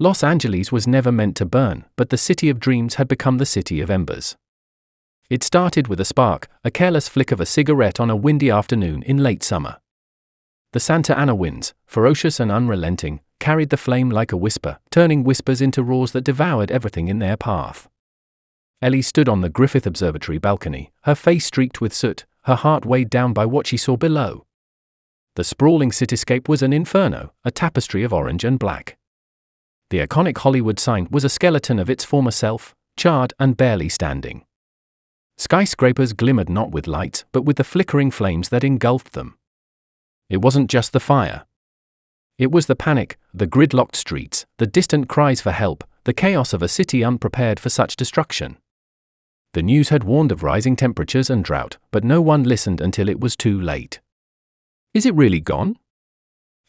Los Angeles was never meant to burn, but the city of dreams had become the city of embers. It started with a spark, a careless flick of a cigarette on a windy afternoon in late summer. The Santa Ana winds, ferocious and unrelenting, carried the flame like a whisper, turning whispers into roars that devoured everything in their path. Ellie stood on the Griffith Observatory balcony, her face streaked with soot, her heart weighed down by what she saw below. The sprawling cityscape was an inferno, a tapestry of orange and black. The iconic Hollywood sign was a skeleton of its former self, charred and barely standing. Skyscrapers glimmered not with lights, but with the flickering flames that engulfed them. It wasn't just the fire. It was the panic, the gridlocked streets, the distant cries for help, the chaos of a city unprepared for such destruction. The news had warned of rising temperatures and drought, but no one listened until it was too late. "Is it really gone?"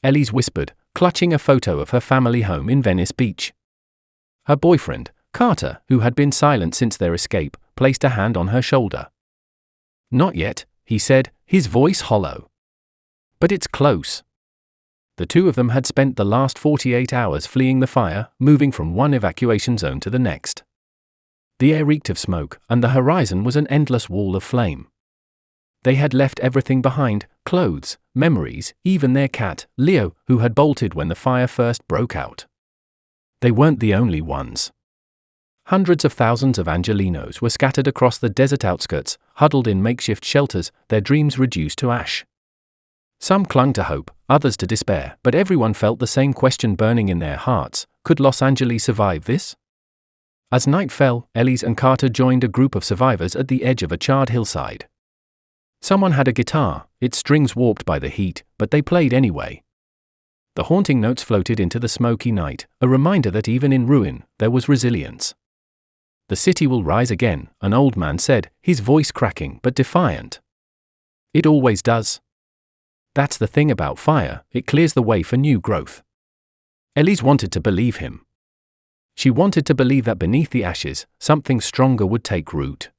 Elise whispered, clutching a photo of her family home in Venice Beach. Her boyfriend, Carter, who had been silent since their escape, placed a hand on her shoulder. "Not yet," he said, his voice hollow. "But it's close." The two of them had spent the last 48 hours fleeing the fire, moving from one evacuation zone to the next. The air reeked of smoke, and the horizon was an endless wall of flame. They had left everything behind: clothes, memories, even their cat, Leo, who had bolted when the fire first broke out. They weren't the only ones. Hundreds of thousands of Angelenos were scattered across the desert outskirts, huddled in makeshift shelters, their dreams reduced to ash. Some clung to hope, others to despair, but everyone felt the same question burning in their hearts: could Los Angeles survive this? As night fell, Elise and Carter joined a group of survivors at the edge of a charred hillside. Someone had a guitar, its strings warped by the heat, but they played anyway. The haunting notes floated into the smoky night, a reminder that even in ruin, there was resilience. "The city will rise again," an old man said, his voice cracking but defiant. "It always does. That's the thing about fire, it clears the way for new growth." Elise wanted to believe him. She wanted to believe that beneath the ashes, something stronger would take root.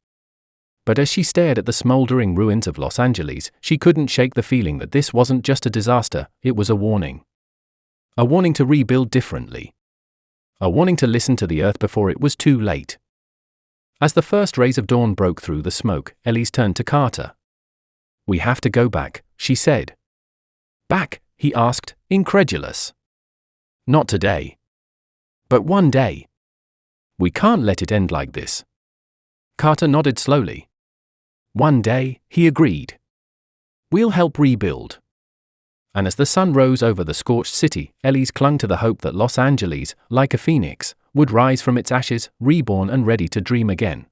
But as she stared at the smoldering ruins of Los Angeles, she couldn't shake the feeling that this wasn't just a disaster, it was a warning. A warning to rebuild differently. A warning to listen to the earth before it was too late. As the first rays of dawn broke through the smoke, Elise turned to Carter. "We have to go back," she said. "Back?" he asked, incredulous. "Not today. But one day. We can't let it end like this." Carter nodded slowly. "One day," he agreed. "We'll help rebuild." And as the sun rose over the scorched city, Elise clung to the hope that Los Angeles, like a phoenix, would rise from its ashes, reborn and ready to dream again.